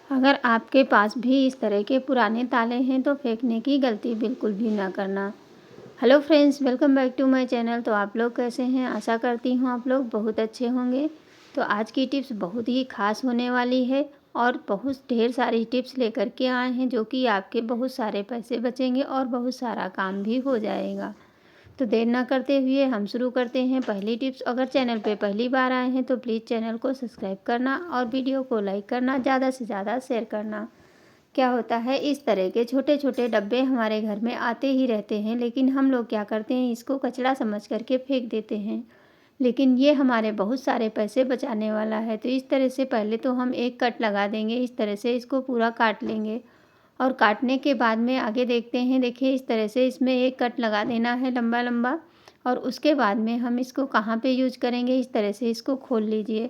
अगर आपके पास भी इस तरह के पुराने ताले हैं तो फेंकने की गलती बिल्कुल भी ना करना। Hello friends, welcome back to my channel. तो आप लोग कैसे हैं? आशा करती हूँ आप लोग बहुत अच्छे होंगे। तो आज की टिप्स बहुत ही खास होने वाली है और बहुत ढेर सारी टिप्स लेकर के आए हैं जो कि आपके बहुत सारे पैसे बचेंगे और बहुत सारा काम भी हो जाएगा। तो देर ना करते हुए हम शुरू करते हैं पहली टिप्स। अगर चैनल पे पहली बार आए हैं तो प्लीज़ चैनल को सब्सक्राइब करना और वीडियो को लाइक करना, ज़्यादा से ज़्यादा शेयर करना। क्या होता है, इस तरह के छोटे छोटे डब्बे हमारे घर में आते ही रहते हैं, लेकिन हम लोग क्या करते हैं, इसको कचरा समझ करके फेंक देते हैं। लेकिन ये हमारे बहुत सारे पैसे बचाने वाला है। तो इस तरह से पहले तो हम एक कट लगा देंगे, इस तरह से इसको पूरा काट लेंगे और काटने के बाद में आगे देखते हैं। देखिए इस तरह से इसमें एक कट लगा देना है लंबा लंबा, और उसके बाद में हम इसको कहाँ पे यूज करेंगे, इस तरह से इसको खोल लीजिए।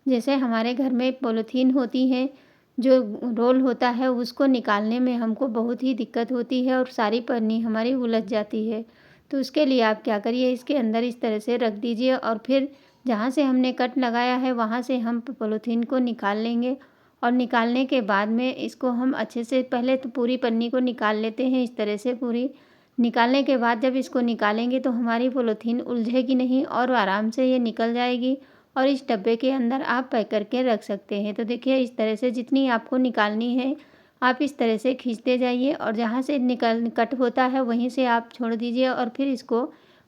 जैसे हमारे घर में पॉलीथीन होती है, जो रोल होता है, उसको निकालने में हमको बहुत ही दिक्कत होती है और सारी पन्नी हमारी उलझ जाती है। तो उसके लिए आप क्या करिए, इसके अंदर इस तरह से रख दीजिए और फिर जहाँ से हमने कट लगाया है वहाँ से हम पॉलीथीन को निकाल लेंगे। और निकालने के बाद में इसको हम अच्छे से, पहले तो पूरी पन्नी को निकाल लेते हैं इस तरह से पूरी। निकालने के बाद जब इसको निकालेंगे तो हमारी पॉलीथीन उलझेगी नहीं और आराम से ये निकल जाएगी और इस डब्बे के अंदर आप पैक करके रख सकते हैं। तो देखिए इस तरह से जितनी आपको निकालनी है आप इस तरह से खींचते जाइए और जहाँ से निकल कट होता है वहीं से आप छोड़ दीजिए और फिर इसको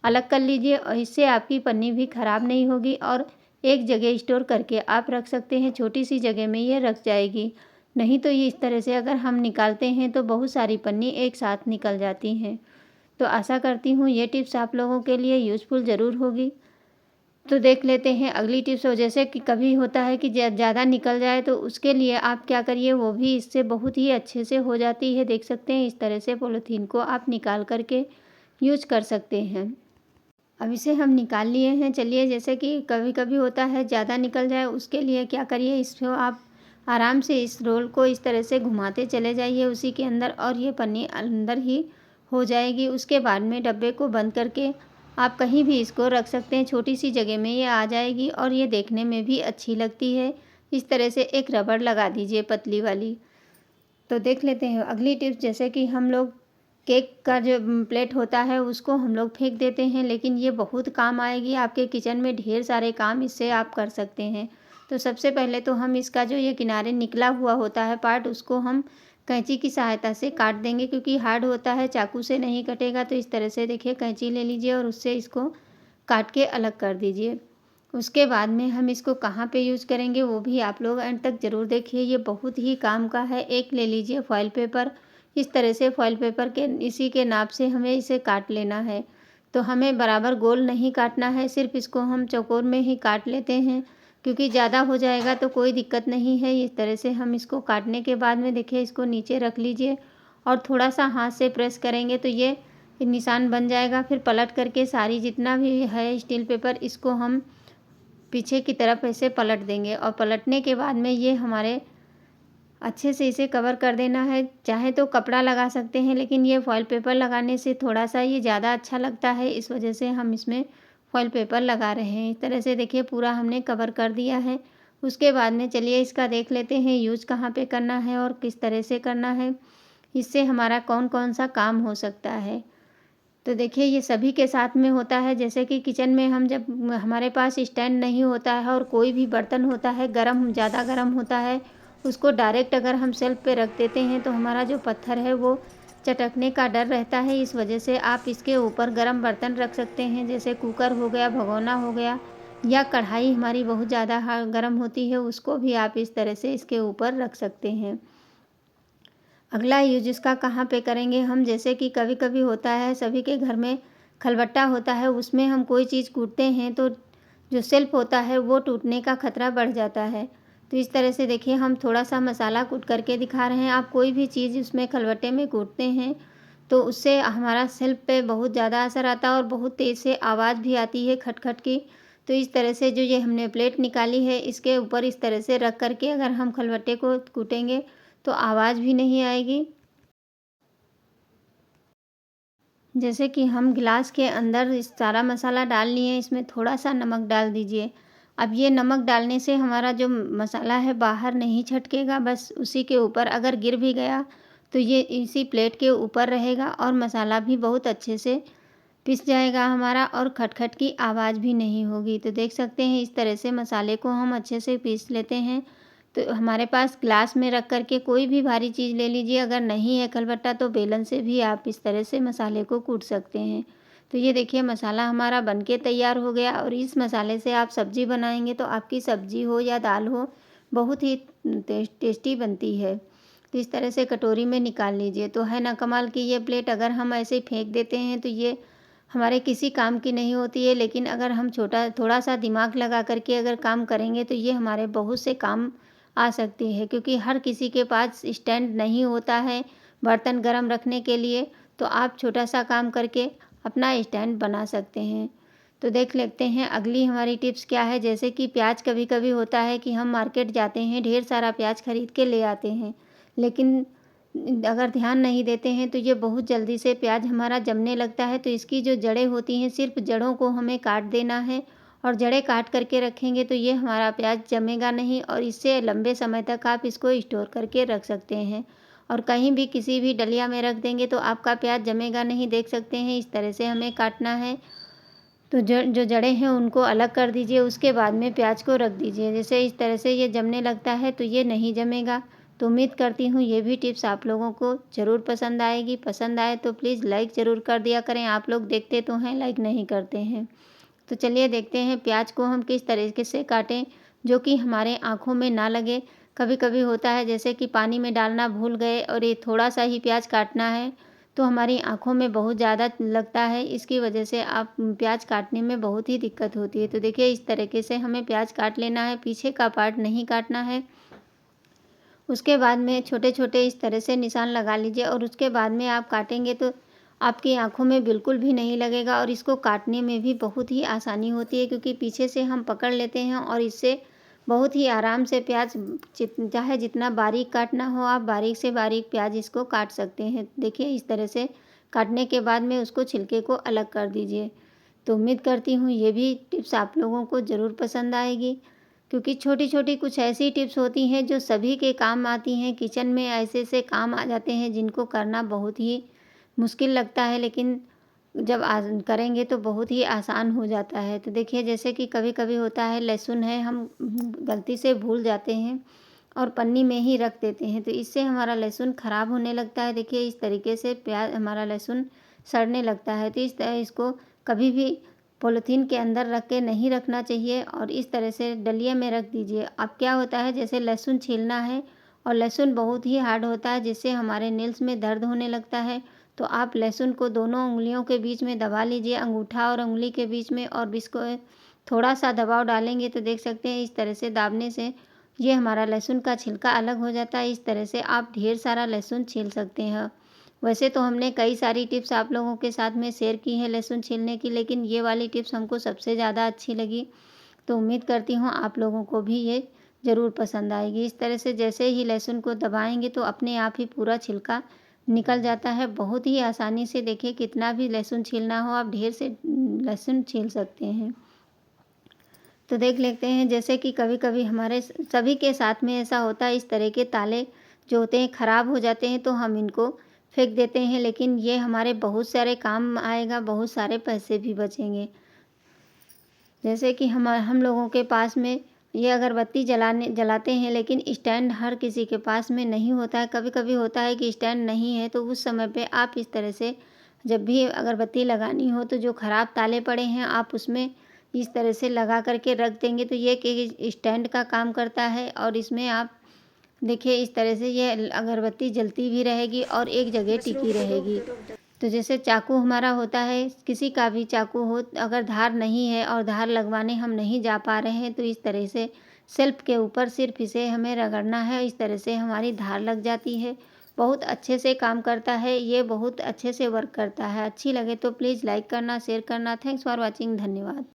अलग कर लीजिए। और इससे आपकी पन्नी भी ख़राब नहीं होगी और एक जगह स्टोर करके आप रख सकते हैं, छोटी सी जगह में ये रख जाएगी। नहीं तो ये इस तरह से अगर हम निकालते हैं तो बहुत सारी पन्नी एक साथ निकल जाती हैं। तो आशा करती हूँ ये टिप्स आप लोगों के लिए यूज़फुल ज़रूर होगी। तो देख लेते हैं अगली टिप्स। हो जैसे कि कभी होता है कि ज़्यादा निकल जाए तो उसके लिए आप क्या करिए, वो भी इससे बहुत ही अच्छे से हो जाती है। देख सकते हैं इस तरह से पॉलीथीन को आप निकाल करके यूज कर सकते हैं। अब इसे हम निकाल लिए हैं। चलिए, जैसे कि कभी कभी होता है ज़्यादा निकल जाए, उसके लिए क्या करिए, इसको आप आराम से इस रोल को इस तरह से घुमाते चले जाइए उसी के अंदर और ये पन्नी अंदर ही हो जाएगी। उसके बाद में डब्बे को बंद करके आप कहीं भी इसको रख सकते हैं, छोटी सी जगह में ये आ जाएगी और ये देखने में भी अच्छी लगती है। इस तरह से एक रबड़ लगा दीजिए पतली वाली। तो देख लेते हैं अगली टिप्स। जैसे कि हम लोग केक का जो प्लेट होता है उसको हम लोग फेंक देते हैं, लेकिन ये बहुत काम आएगी आपके किचन में, ढेर सारे काम इससे आप कर सकते हैं। तो सबसे पहले तो हम इसका जो ये किनारे निकला हुआ होता है पार्ट, उसको हम कैंची की सहायता से काट देंगे, क्योंकि हार्ड होता है, चाकू से नहीं कटेगा। तो इस तरह से देखिए कैंची ले लीजिए और उससे इसको काट के अलग कर दीजिए। उसके बाद में हम इसको कहाँ पे यूज़ करेंगे वो भी आप लोग एंड तक ज़रूर देखिए, ये बहुत ही काम का है। एक ले लीजिए फॉइल पेपर, इस तरह से फॉइल पेपर के इसी के नाप से हमें इसे काट लेना है। तो हमें बराबर गोल नहीं काटना है, सिर्फ इसको हम चौकोर में ही काट लेते हैं, क्योंकि ज़्यादा हो जाएगा तो कोई दिक्कत नहीं है। इस तरह से हम इसको काटने के बाद में देखिए इसको नीचे रख लीजिए और थोड़ा सा हाथ से प्रेस करेंगे तो ये निशान बन जाएगा। फिर पलट करके सारी जितना भी है स्टील पेपर, इसको हम पीछे की तरफ ऐसे पलट देंगे और पलटने के बाद में ये हमारे अच्छे से इसे कवर कर देना है। चाहे तो कपड़ा लगा सकते हैं, लेकिन ये फॉइल पेपर लगाने से थोड़ा सा ये ज़्यादा अच्छा लगता है, इस वजह से हम इसमें फॉइल पेपर लगा रहे हैं। इस तरह से देखिए पूरा हमने कवर कर दिया है। उसके बाद में चलिए इसका देख लेते हैं यूज़ कहाँ पे करना है और किस तरह से करना है, इससे हमारा कौन कौन सा काम हो सकता है। तो देखिए ये सभी के साथ में होता है। जैसे कि किचन में हम जब हमारे पास स्टैंड नहीं होता है और कोई भी बर्तन होता है गरम, ज़्यादा गरम होता है, उसको डायरेक्ट अगर हम शेल्फ पे रख देते हैं तो हमारा जो पत्थर है वो चटकने का डर रहता है। इस वजह से आप इसके ऊपर गरम बर्तन रख सकते हैं, जैसे कुकर हो गया, भगोना हो गया, या कढ़ाई हमारी बहुत ज़्यादा गर्म होती है, उसको भी आप इस तरह से इसके ऊपर रख सकते हैं। अगला यूज इसका कहाँ पे करेंगे हम, जैसे कि कभी कभी होता है सभी के घर में खलबट्टा होता है, उसमें हम कोई चीज़ कूटते हैं तो जो शेल्फ होता है वो टूटने का खतरा बढ़ जाता है। तो इस तरह से देखिए हम थोड़ा सा मसाला कूट करके दिखा रहे हैं। आप कोई भी चीज़ उसमें खलबट्टे में कूटते हैं तो उससे हमारा शेल्फ पे बहुत ज़्यादा असर आता है और बहुत तेज़ से आवाज़ भी आती है खटखट की। तो इस तरह से जो ये हमने प्लेट निकाली है इसके ऊपर इस तरह से रख करके अगर हम खलबट्टे को कूटेंगे तो आवाज़ भी नहीं आएगी। जैसे कि हम गिलास के अंदर इस सारा मसाला डाल लिए, इसमें थोड़ा सा नमक डाल दीजिए अब ये नमक डालने से हमारा जो मसाला है बाहर नहीं छटकेगा, बस उसी के ऊपर अगर गिर भी गया तो ये इसी प्लेट के ऊपर रहेगा और मसाला भी बहुत अच्छे से पिस जाएगा हमारा और खटखट की आवाज़ भी नहीं होगी। तो देख सकते हैं इस तरह से मसाले को हम अच्छे से पीस लेते हैं। तो हमारे पास ग्लास में रख कर के कोई भी भारी चीज़ ले लीजिए, अगर नहीं है खलबट्टा तो बेलन से भी आप इस तरह से मसाले को कूट सकते हैं। तो ये देखिए मसाला हमारा बनके तैयार हो गया और इस मसाले से आप सब्ज़ी बनाएंगे तो आपकी सब्ज़ी हो या दाल हो बहुत ही टेस्टी बनती है। तो इस तरह से कटोरी में निकाल लीजिए। तो है ना कमाल की ये प्लेट, अगर हम ऐसे ही फेंक देते हैं तो ये हमारे किसी काम की नहीं होती है, लेकिन अगर हम थोड़ा सा दिमाग लगा करके अगर काम करेंगे तो ये हमारे बहुत से काम आ सकती है, क्योंकि हर किसी के पास स्टैंड नहीं होता है बर्तन गर्म रखने के लिए। तो आप छोटा सा काम करके अपना स्टैंड बना सकते हैं। तो देख लेते हैं अगली हमारी टिप्स क्या है। जैसे कि प्याज, कभी कभी होता है कि हम मार्केट जाते हैं, ढेर सारा प्याज खरीद के ले आते हैं, लेकिन अगर ध्यान नहीं देते हैं तो ये बहुत जल्दी से प्याज हमारा जमने लगता है। तो इसकी जो जड़ें होती हैं, सिर्फ जड़ों को हमें काट देना है और जड़ें काट करके रखेंगे तो ये हमारा प्याज जमेगा नहीं और इससे लंबे समय तक आप इसको स्टोर करके रख सकते हैं। और कहीं भी किसी भी डलिया में रख देंगे तो आपका प्याज जमेगा नहीं। देख सकते हैं इस तरह से हमें काटना है। तो जो जड़ें हैं उनको अलग कर दीजिए, उसके बाद में प्याज को रख दीजिए। जैसे इस तरह से ये जमने लगता है तो ये नहीं जमेगा। तो उम्मीद करती हूँ ये भी टिप्स आप लोगों को ज़रूर पसंद आएगी। पसंद आए तो प्लीज़ लाइक ज़रूर कर दिया करें। आप लोग देखते तो हैं, लाइक नहीं करते हैं। तो चलिए देखते हैं प्याज को हम किस तरीके से काटें जो कि हमारे आँखों में ना लगे। कभी कभी होता है जैसे कि पानी में डालना भूल गए और ये थोड़ा सा ही प्याज काटना है तो हमारी आँखों में बहुत ज़्यादा लगता है। इसकी वजह से आप प्याज काटने में बहुत ही दिक्कत होती है। तो देखिए इस तरीके से हमें प्याज काट लेना है, पीछे का पार्ट नहीं काटना है। उसके बाद में छोटे छोटे इस तरह से निशान लगा लीजिए और उसके बाद में आप काटेंगे तो आपकी आँखों में बिल्कुल भी नहीं लगेगा और इसको काटने में भी बहुत ही आसानी होती है, क्योंकि पीछे से हम पकड़ लेते हैं और इससे बहुत ही आराम से प्याज चाहे जितना बारीक काटना हो आप बारीक से बारीक प्याज इसको काट सकते हैं। देखिए इस तरह से काटने के बाद में उसको छिलके को अलग कर दीजिए। तो उम्मीद करती हूँ ये भी टिप्स आप लोगों को ज़रूर पसंद आएगी, क्योंकि छोटी छोटी कुछ ऐसी टिप्स होती हैं जो सभी के काम आती हैं। किचन में ऐसे ऐसे काम आ जाते हैं जिनको करना बहुत ही मुश्किल लगता है, लेकिन जब करेंगे तो बहुत ही आसान हो जाता है। तो देखिए जैसे कि कभी कभी होता है लहसुन है, हम गलती से भूल जाते हैं और पन्नी में ही रख देते हैं तो इससे हमारा लहसुन ख़राब होने लगता है। देखिए इस तरीके से प्याज हमारा लहसुन सड़ने लगता है। तो इस तरह इसको कभी भी पॉलीथीन के अंदर रख के नहीं रखना चाहिए और इस तरह से डलिया में रख दीजिए। अब क्या होता है जैसे लहसुन छीलना है और लहसुन बहुत ही हार्ड होता है जिससे हमारे नेल्स में दर्द होने लगता है। तो आप लहसुन को दोनों उंगलियों के बीच में दबा लीजिए, अंगूठा और उंगली के बीच में, और इसको थोड़ा सा दबाव डालेंगे तो देख सकते हैं इस तरह से दाबने से ये हमारा लहसुन का छिलका अलग हो जाता है। इस तरह से आप ढेर सारा लहसुन छील सकते हैं। वैसे तो हमने कई सारी टिप्स आप लोगों के साथ में शेयर की है लहसुन छीलने की, लेकिन ये वाली टिप्स हमको सबसे ज़्यादा अच्छी लगी। तो उम्मीद करती हूँ आप लोगों को भी ये ज़रूर पसंद आएगी। इस तरह से जैसे ही लहसुन को दबाएंगे तो अपने आप ही पूरा छिलका निकल जाता है बहुत ही आसानी से। देखिए कितना भी लहसुन छीलना हो आप ढेर से लहसुन छील सकते हैं। तो देख लेते हैं जैसे कि कभी कभी हमारे सभी के साथ में ऐसा होता है, इस तरह के ताले जो होते हैं ख़राब हो जाते हैं तो हम इनको फेंक देते हैं, लेकिन ये हमारे बहुत सारे काम आएगा, बहुत सारे पैसे भी बचेंगे। जैसे कि हम लोगों के पास में ये अगरबत्ती जलाते हैं, लेकिन स्टैंड हर किसी के पास में नहीं होता है। कभी कभी होता है कि स्टैंड नहीं है तो उस समय पे आप इस तरह से जब भी अगरबत्ती लगानी हो तो जो ख़राब ताले पड़े हैं आप उसमें इस तरह से लगा करके रख देंगे तो ये कि स्टैंड का काम करता है। और इसमें आप देखिए इस तरह से ये अगरबत्ती जलती भी रहेगी और एक जगह टिकी रहेगी। तो जैसे चाकू हमारा होता है, किसी का भी चाकू हो, अगर धार नहीं है और धार लगवाने हम नहीं जा पा रहे हैं तो इस तरह से सेल्फ के ऊपर सिर्फ इसे हमें रगड़ना है। इस तरह से हमारी धार लग जाती है। बहुत अच्छे से काम करता है ये, बहुत अच्छे से वर्क करता है। अच्छी लगे तो प्लीज़ लाइक करना, शेयर करना। Thanks for watching. धन्यवाद।